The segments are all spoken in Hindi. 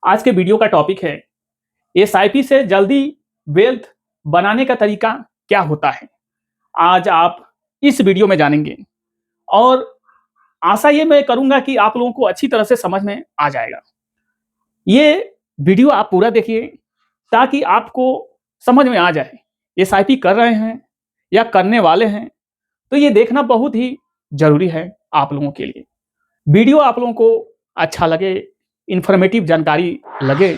आज के वीडियो का टॉपिक है एसआईपी से जल्दी वेल्थ बनाने का तरीका क्या होता है। आज आप इस वीडियो में जानेंगे और आशा ये मैं करूंगा कि आप लोगों को अच्छी तरह से समझ में आ जाएगा। ये वीडियो आप पूरा देखिए ताकि आपको समझ में आ जाए एसआईपी कर रहे हैं या करने वाले हैं तो ये देखना बहुत ही जरूरी है आप लोगों के लिए। वीडियो आप लोगों को अच्छा लगे, इन्फॉर्मेटिव जानकारी लगे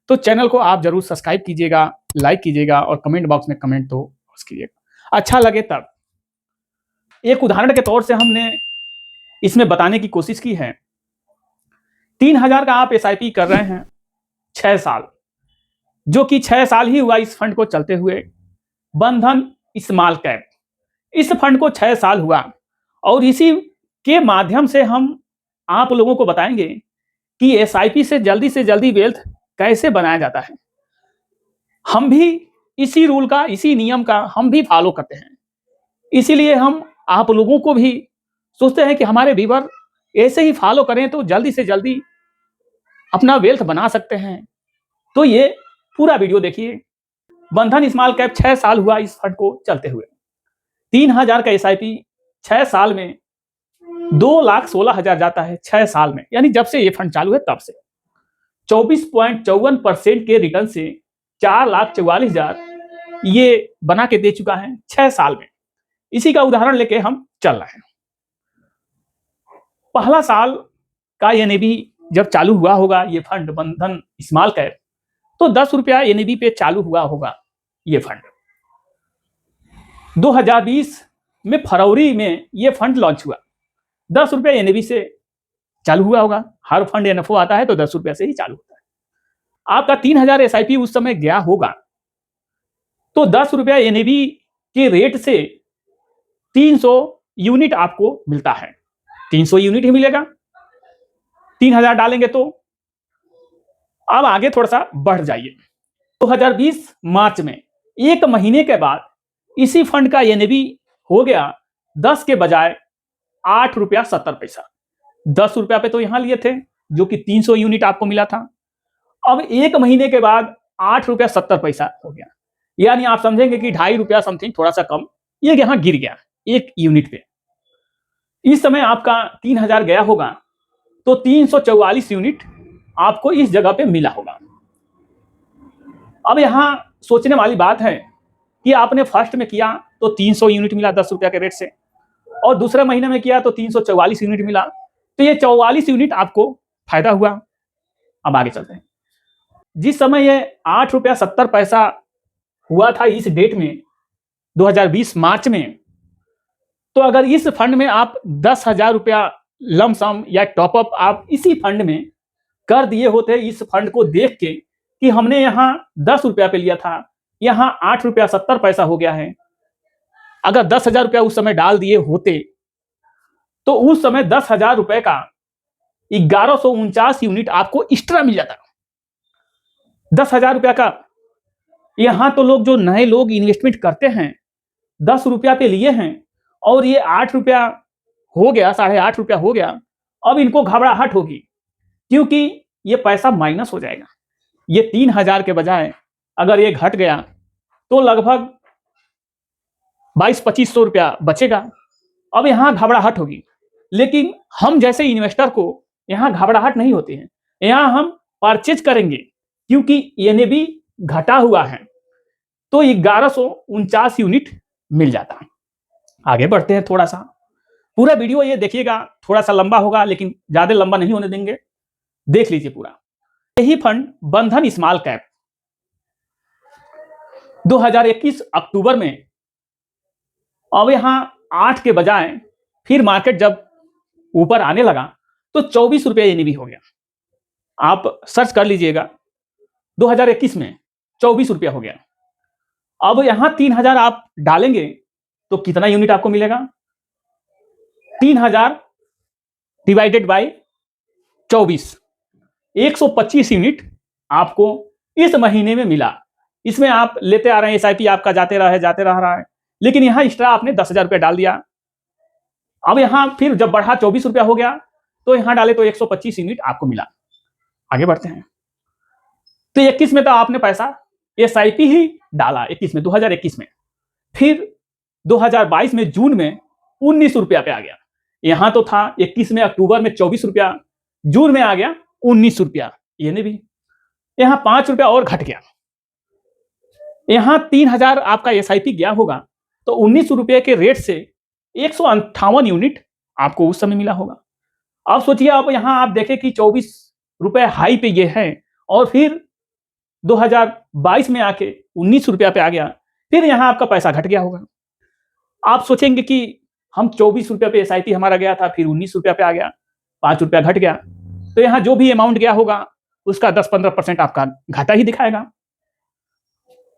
तो चैनल को आप जरूर सब्सक्राइब कीजिएगा, लाइक कीजिएगा और कमेंट बॉक्स में कमेंट तो कीजिएगा। अच्छा लगे तब। एक उदाहरण के तौर से हमने इसमें बताने की कोशिश की है। 3000 का आप एसआईपी कर रहे हैं 6 साल, जो कि 6 साल ही हुआ इस फंड को चलते हुए। बंधन स्मॉल कैप, इस फंड को 6 साल हुआ और इसी के माध्यम से हम आप लोगों को बताएंगे कि एसआईपी से जल्दी वेल्थ कैसे बनाया जाता है। हम भी इसी रूल का, इसी नियम का हम भी फॉलो करते हैं, इसीलिए हम आप लोगों को भी सोचते हैं कि हमारे व्यूअर ऐसे ही फॉलो करें तो जल्दी से जल्दी अपना वेल्थ बना सकते हैं। तो ये पूरा वीडियो देखिए। बंधन स्मॉल कैप 6 साल हुआ इस फंड को चलते हुए। 3000 का एसआईपी 6 साल में 2,16,000 जाता है 6 साल में, यानी जब से ये फंड चालू है तब से 24.54% के रिटर्न से 4,44,000 ये बना के दे चुका है 6 साल में। इसी का उदाहरण लेके हम चल रहे हैं। पहला साल का एनएबी जब चालू हुआ होगा ये फंड बंधन स्मॉल कैप, तो 10 रुपया एनएबी पे चालू हुआ होगा ये फंड। 2020 में फरवरी में ये फंड लॉन्च हुआ। 10 रुपया एनएबी से चालू हुआ होगा। हर फंड एनएफओ आता है तो 10 रुपया से ही चालू होता है। आपका 3000 एसआईपी उस समय गया होगा तो 10 रुपया एनएबी के रेट से 300 यूनिट आपको मिलता है। 300 यूनिट ही मिलेगा 3000 डालेंगे तो। अब आगे थोड़ा सा बढ़ जाइए। 2020 मार्च में, एक महीने के बाद इसी फंड का एनएबी हो गया 10 के बजाय 8 रुपया 70 पैसा। 10 रुपया पे तो यहां लिए थे जो कि 300 यूनिट आपको मिला था। अब एक महीने के बाद 8 रुपया 70 पैसा हो गया, यानी आप समझेंगे कि 2.5 रुपया समथिंग, थोड़ा सा कम ये यहां गिर गया एक यूनिट पे। इस समय आपका 3000 गया होगा तो 344 यूनिट आपको इस जगह पे मिला होगा। अब यहां सोचने वाली बात है कि आपने फर्स्ट में किया तो 300 यूनिट मिला 10 रुपया के रेट से, और दूसरे महीने में किया तो 344 यूनिट मिला, तो ये 44 यूनिट आपको फायदा हुआ। अब आगे चलते हैं। जिस समय ये 8 रुपया 70 पैसा हुआ था इस डेट में 2020 मार्च में, तो अगर इस फंड में आप 10,000 रुपया लमसम या टॉपअप आप इसी फंड में कर दिए होते, इस फंड को देख के कि हमने यहाँ 10 रुपया पे लिया था, यहाँ 8 रुपया 70 पैसा हो गया है, अगर 10,000 रुपया उस समय डाल दिए होते तो उस समय 10,000 रुपए का 1149 यूनिट आपको एक्स्ट्रा मिल जाता। 10,000 रुपया का यहां तो लोग, जो नए लोग इन्वेस्टमेंट करते हैं, 10 रुपया पे लिए हैं और ये 8 रुपया हो गया, 8.5 रुपया हो गया। अब इनको घबराहट होगी क्योंकि ये पैसा माइनस हो जाएगा। ये 3000 के बजाय अगर ये घट गया तो लगभग 2200-2500 रुपया बचेगा। अब यहां घबराहट होगी, लेकिन हम जैसे इन्वेस्टर को यहां घबराहट नहीं होती है। यहां हम परचेज करेंगे क्योंकि एनएबी घटा हुआ है, तो 1149 यूनिट मिल जाता है। आगे बढ़ते हैं थोड़ा सा। पूरा वीडियो ये देखिएगा, थोड़ा सा लंबा होगा लेकिन ज्यादा लंबा नहीं होने देंगे, देख लीजिए पूरा। यही फंड बंधन स्मॉल कैप 2021 अक्टूबर में, अब यहां 8 के बजाय फिर मार्केट जब ऊपर आने लगा तो 24 रुपया एनएबी हो गया। आप सर्च कर लीजिएगा, 2021 में 24 रुपया हो गया। अब यहां 3000 आप डालेंगे तो कितना यूनिट आपको मिलेगा? 3000 डिवाइडेड बाय 24, 125 यूनिट आपको इस महीने में मिला। इसमें आप लेते आ रहे हैं, एसआईपी आपका जाते रह रहा है, लेकिन यहां एक्स्ट्रा आपने 10,000 रुपया डाल दिया। अब यहां फिर जब बढ़ा 24 रुपया हो गया तो यहां डाले तो 125 यूनिट आपको मिला। आगे बढ़ते हैं। तो 21 में तो आपने पैसा एसआईपी ही डाला, 21 में, 2021 में। फिर 2022 में जून में 19 रुपया पे आ गया। यहां तो था 21 में अक्टूबर में 24 रुपया, जून में आ गया 19 रुपया, ये नहीं भी, यहां 5 रुपया और घट गया। यहां 3000 आपका एसआईपी गया होगा, तो 19 रुपये के रेट से 158 यूनिट आपको उस समय मिला होगा। अब सोचिए, अब यहां आप देखें कि 24 रुपए हाई पे ये है, और फिर 2022 में आके 19 रुपया पे आ गया, फिर यहां आपका पैसा घट गया होगा। आप सोचेंगे कि हम 24 रुपया पे एसआईपी हमारा गया था, फिर 19 रुपया पे आ गया, 5 रुपया घट गया, तो यहां जो भी अमाउंट गया होगा उसका 10-15% आपका घाटा ही दिखाएगा।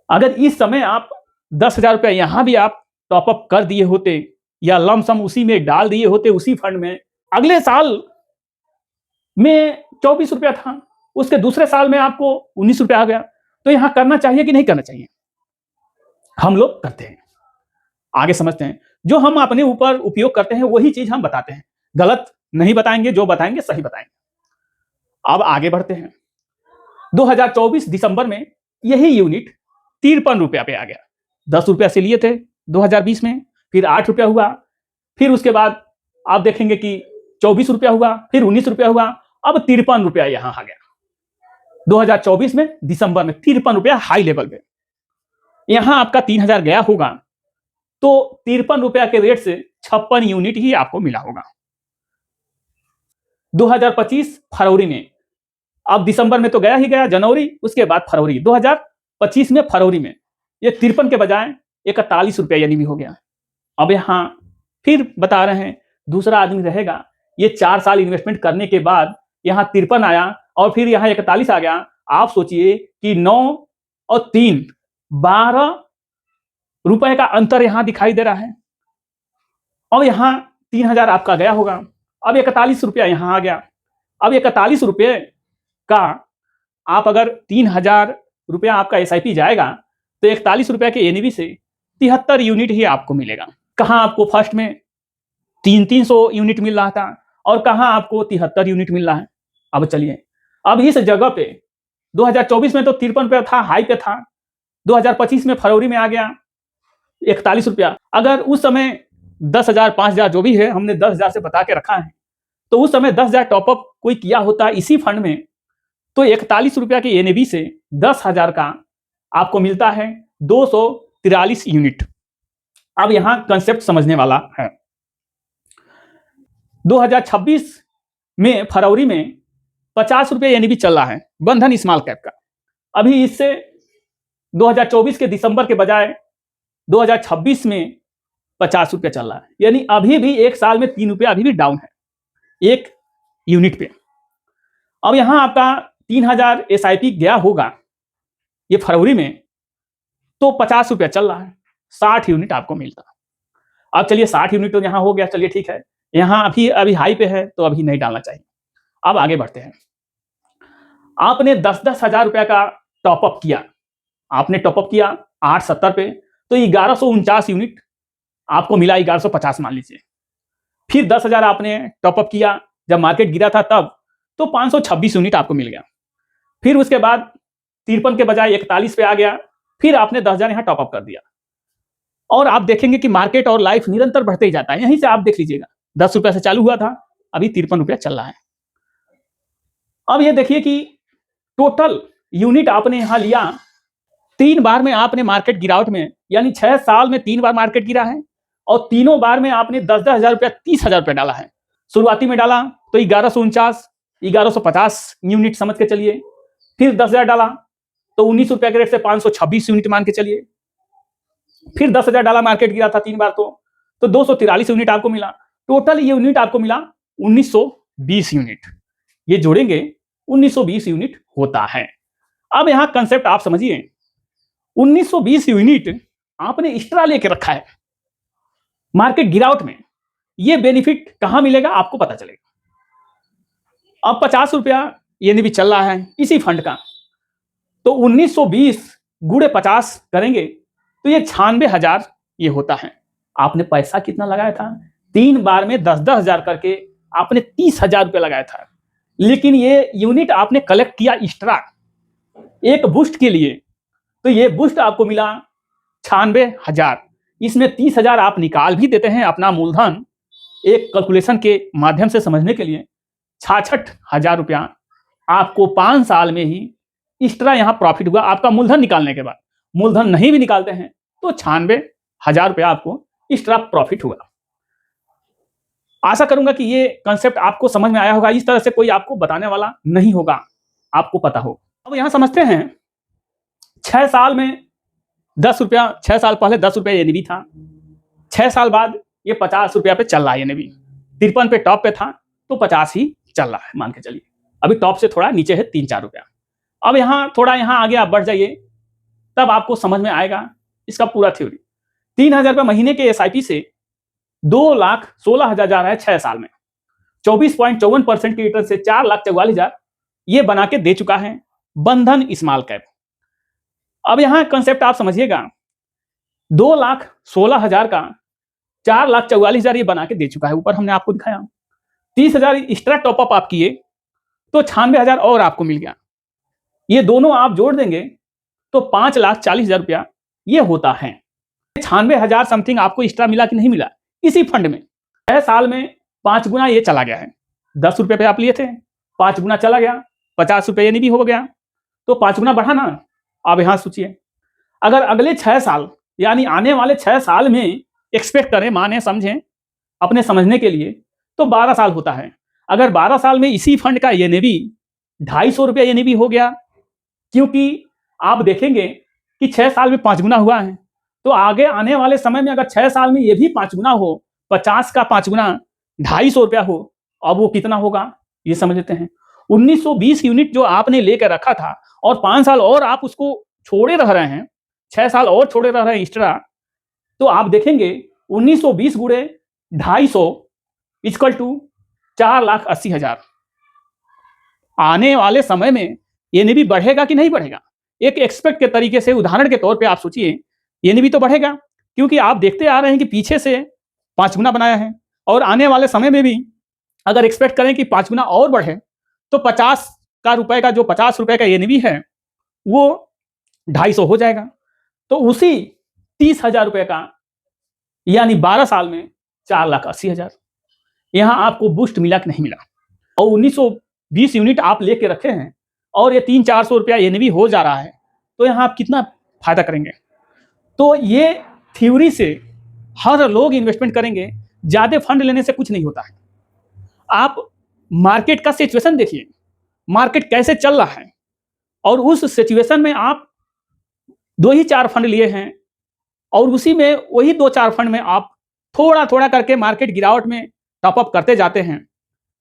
अगर इस समय आप 10,000 रुपया यहां भी आप टॉपअप कर दिए होते, या लमसम उसी में डाल दिए होते, उसी फंड में, अगले साल में 24 रुपया था, उसके दूसरे साल में आपको 19 रुपया आ गया, तो यहां करना चाहिए कि नहीं करना चाहिए? हम लोग करते हैं। आगे समझते हैं। जो हम अपने ऊपर उपयोग करते हैं वही चीज हम बताते हैं, गलत नहीं बताएंगे, जो बताएंगे सही बताएंगे। अब आगे बढ़ते हैं। 2024 दिसंबर में यही यूनिट 53 रुपया पे आ गया। 10 रुपया से लिए थे 2020 में, फिर 8 रुपया हुआ, फिर उसके बाद आप देखेंगे कि 24 रुपया हुआ, फिर 19 रुपया हुआ, अब 53 रुपया यहां आ गया। 2024 में दिसंबर में 53 रुपया हाई लेवल पे। यहां आपका 3000 गया होगा, तो 53 रुपया के रेट से 56 यूनिट ही आपको मिला होगा। 2025 फरवरी में, अब दिसंबर में तो गया ही गया, जनवरी, उसके बाद फरवरी, 2025 में फरवरी में ये 53 के बजाय 41 रुपया यानी भी हो गया। अब यहां फिर बता रहे हैं, दूसरा आदमी रहेगा, ये 4 साल इन्वेस्टमेंट करने के बाद यहां 53 आया और फिर यहां 41 आ गया। आप सोचिए कि 9 और 3, 12 रुपए का अंतर यहां दिखाई दे रहा है। अब यहां 3000 आपका गया होगा, अब 41 रुपया यहां आ गया। अब 41 रुपये का आप अगर 3000 रुपया आपका एसआईपी जाएगा, तो 41 रुपया के एनबी से 73 यूनिट ही आपको मिलेगा। कहां आपको फर्स्ट में 300 यूनिट मिल रहा था, और कहां आपको 73 यूनिट मिल रहा है। अब चलिए, अब इस जगह पे 2024 में तो 53 रुपया था, हाई पे था, 2025 में फरवरी में आ गया 41 रुपया। अगर उस समय 10,000 5,000 जो भी है, हमने 10,000 से बता के रखा है, तो उस समय 10,000 टॉपअप कोई किया होता इसी फंड में, तो 41 रुपया के एनएबी से 10,000 का आपको मिलता है 243 यूनिट। अब यहां कंसेप्ट समझने वाला है। 2026 में फरवरी में 50 रुपये एनएबी चल रहा है बंधन स्मॉल कैप का। अभी इससे 2024 के दिसंबर के बजाय 2026 में 50 रुपया चल रहा है, यानी अभी भी एक साल में 3 रुपया अभी भी डाउन है एक यूनिट पे। अब यहां आपका 3000 एसआईपी गया होगा ये फरवरी में, तो 50 रुपया चल रहा है, 60 यूनिट आपको मिलता। अब चलिए 60 यूनिट तो यहां हो गया, चलिए ठीक है, यहां अभी हाई पे है तो अभी नहीं डालना चाहिए। अब आगे बढ़ते हैं। आपने 10-10 हजार रुपया का टॉपअप किया, आपने टॉपअप किया 870 पे, तो 1149 यूनिट आपको मिला, 1150 मान लीजिए। फिर 10,000 आपने टॉपअप किया, जब मार्केट गिरा था तब, तो 526 यूनिट आपको मिल गया। फिर उसके बाद 53 के बजाय 41 पे आ गया, फिर आपने 10,000 यहां टॉपअप कर दिया। और आप देखेंगे कि मार्केट और लाइफ निरंतर बढ़ते ही जाता है। यहीं से आप देख लीजिएगा, 10 रुपया से चालू हुआ था, अभी 53 रुपया चल रहा है। अब ये देखिए कि टोटल यूनिट आपने यहां लिया, 3 बार में आपने मार्केट गिरावट में, यानी 6 साल में 3 बार मार्केट गिरा है, और तीनों बार में आपने 10-10 हजार रुपया, 30,000 रुपया डाला है। शुरुआती में डाला तो 1149, 1150 यूनिट समझ के चलिए। फिर 10,000 डाला तो 19 रुपया के रेट से 526 यूनिट मान के चलिए। फिर 10,000 डाला, मार्केट गिरा था 3 बार, तो 243 यूनिट आपको मिला। टोटल ये यूनिट आपको मिला 1920 यूनिट। ये जोड़ेंगे 1920 यूनिट होता है। अब यहां कंसेप्ट आप समझिए, 1920 यूनिट आपने एक्स्ट्रा लेके रखा है मार्केट गिरावट में, ये बेनिफिट कहां मिलेगा आपको पता चलेगा। अब 50 रुपया ये भी चल रहा है इसी फंड का, तो 1920 गुणे 50 करेंगे तो ये 96,000 ये होता है। आपने पैसा कितना लगाया था? 3 बार में 10-10 हजार करके आपने 30,000 रुपया लगाया था, लेकिन ये यूनिट आपने कलेक्ट किया एक्स्ट्रा, एक बूस्ट के लिए, तो ये बूस्ट आपको मिला 96,000। इसमें 30,000 आप निकाल भी देते हैं अपना मूलधन, एक कैलकुलेशन के माध्यम से समझने के लिए 66,000 रुपया आपको 5 साल में ही एक्स्ट्रा यहाँ प्रॉफिट हुआ आपका मूलधन निकालने के बाद। मूलधन नहीं भी निकालते हैं तो 96,000 रुपया आपको एक्स्ट्रा प्रॉफिट हुआ। आशा करूंगा कि ये कंसेप्ट आपको समझ में आया होगा। इस तरह से कोई आपको बताने वाला नहीं होगा, आपको पता हो। अब यहां समझते हैं 6 साल में 10 रुपया, 6 साल पहले 10 रुपया एनबी था, 6 साल बाद ये 50 रुपया पे चल रहा है एनबी। 53 पे टॉप पे था तो 50 ही चल रहा है, मान के चलिए। अभी टॉप से थोड़ा नीचे है 3-4 रुपया। अब यहाँ थोड़ा यहाँ आगे आप बढ़ जाइए, तब आपको समझ में आएगा इसका पूरा थ्योरी। 3,000 रुपये महीने के एसआईपी से 2,16,000 जा रहा है 6 साल में। 24.54% की रिटर्न से 4,44,000 ये बना के दे चुका है बंधन स्मॉल कैप। अब यहां कंसेप्ट आप समझिएगा, 2,16,000 का 4,44,000 ये बना के दे चुका है। ऊपर हमने आपको दिखाया 30,000 एक्स्ट्रा टॉपअप आप किए तो 96,000 और आपको मिल गया। ये दोनों आप जोड़ देंगे तो 5,40,000 रुपया ये होता है। 96,000 समथिंग आपको एक्स्ट्रा मिला कि नहीं मिला इसी फंड में। 6 साल में 5 गुना ये चला गया है। 10 रुपये पे आप लिए थे, 5 गुना चला गया, 50 रुपये ये नहीं भी हो गया तो 5 गुना बढ़ा ना। अब यहां सोचिए, अगर अगले 6 साल यानी आने वाले 6 साल में एक्सपेक्ट करें, माने समझें अपने समझने के लिए, तो 12 साल होता है। अगर 12 साल में इसी फंड का एनएवी 250 रुपया एनएवी हो गया, क्योंकि आप देखेंगे कि 6 साल में 5 गुना हुआ है, तो आगे आने वाले समय में अगर 6 साल में ये भी 5 गुना हो, 50 का 5 गुना 250 रुपया हो, अब वो कितना होगा ये समझ लेते हैं। 1920 यूनिट जो आपने लेकर रखा था और 5 साल और आप उसको छोड़े रह रहे हैं, 6 साल और छोड़े रह रहे हैं एक्स्ट्रा, तो आप देखेंगे 1920 गुणे 250 इक्वल टू 4,80,000। आने वाले समय में एनएवी बढ़ेगा कि नहीं बढ़ेगा? एक एक्सपेक्ट के तरीके से, उदाहरण के तौर पे आप सोचिए, एनएवी तो बढ़ेगा, क्योंकि आप देखते आ रहे हैं कि पीछे से 5 गुना बनाया है, और आने वाले समय में भी अगर एक्सपेक्ट करें कि 5 गुना और बढ़े तो 50 का जो 50 रुपए का एनएवी है वो 250 हो जाएगा। तो उसी 30,000 रुपए का यानी 12 साल में 4,80,000 यहां आपको बूस्ट मिला कि नहीं मिला। और 1920 यूनिट आप लेके रखे हैं और ये 300-400 रुपया एनएवी हो जा रहा है, तो यहां आप कितना फायदा करेंगे? तो ये थ्योरी से हर लोग इन्वेस्टमेंट करेंगे, ज्यादा फंड लेने से कुछ नहीं होता है। आप मार्केट का सिचुएशन देखिए, मार्केट कैसे चल रहा है, और उस सिचुएशन में आप 2 ही 4 फंड लिए हैं और उसी में वही 2-4 फंड में आप थोड़ा थोड़ा करके मार्केट गिरावट में टॉपअप करते जाते हैं।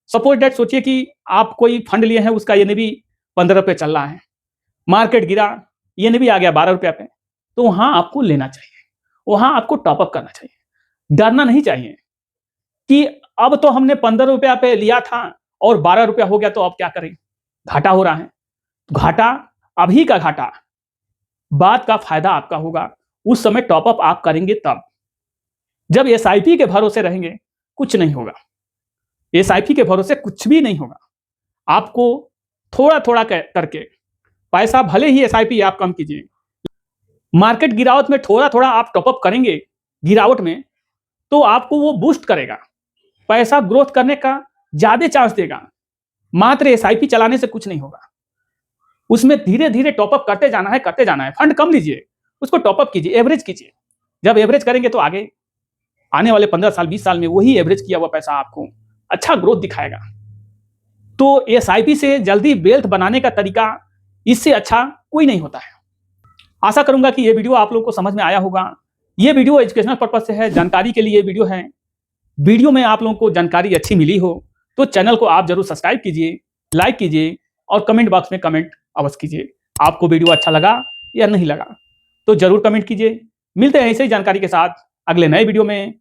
सपोज डेट सोचिए कि आप कोई फंड लिए हैं, उसका एनएवी 15 रुपये चल रहा है, मार्केट गिरा, एनएवी आ गया 12 रुपये पे, तो वहां आपको लेना चाहिए, वहां आपको टॉपअप करना चाहिए। डरना नहीं चाहिए कि अब तो हमने 15 रुपया पे लिया था और 12 रुपया हो गया तो अब क्या करें, घाटा हो रहा है। घाटा अभी का घाटा, बाद का फायदा आपका होगा। उस समय टॉपअप आप करेंगे तब। जब एसआईपी के भरोसे रहेंगे कुछ नहीं होगा, एसआईपी के भरोसे कुछ भी नहीं होगा। आपको थोड़ा थोड़ा करके पैसा, भले ही एसआईपी आप कम कीजिए, मार्केट गिरावट में थोड़ा थोड़ा आप टॉपअप करेंगे गिरावट में, तो आपको वो बूस्ट करेगा, पैसा ग्रोथ करने का ज्यादा चांस देगा। मात्र एसआईपी चलाने से कुछ नहीं होगा, उसमें धीरे धीरे टॉपअप करते जाना है, करते जाना है। फंड कम लीजिए, उसको टॉपअप कीजिए, एवरेज कीजिए। जब एवरेज करेंगे तो आगे आने वाले 15 साल 20 साल में वही एवरेज किया हुआ पैसा आपको अच्छा ग्रोथ दिखाएगा। तो एसआईपी से जल्दी वेल्थ बनाने का तरीका इससे अच्छा कोई नहीं होता है। आशा करूंगा कि ये वीडियो आप लोगों को समझ में आया होगा। ये वीडियो एजुकेशनल पर्पज से है, जानकारी के लिए वीडियो है। वीडियो में आप लोगों को जानकारी अच्छी मिली हो तो चैनल को आप जरूर सब्सक्राइब कीजिए, लाइक कीजिए और कमेंट बॉक्स में कमेंट अवश्य कीजिए। आपको वीडियो अच्छा लगा या नहीं लगा तो जरूर कमेंट कीजिए। मिलते हैं ऐसे ही जानकारी के साथ अगले नए वीडियो में।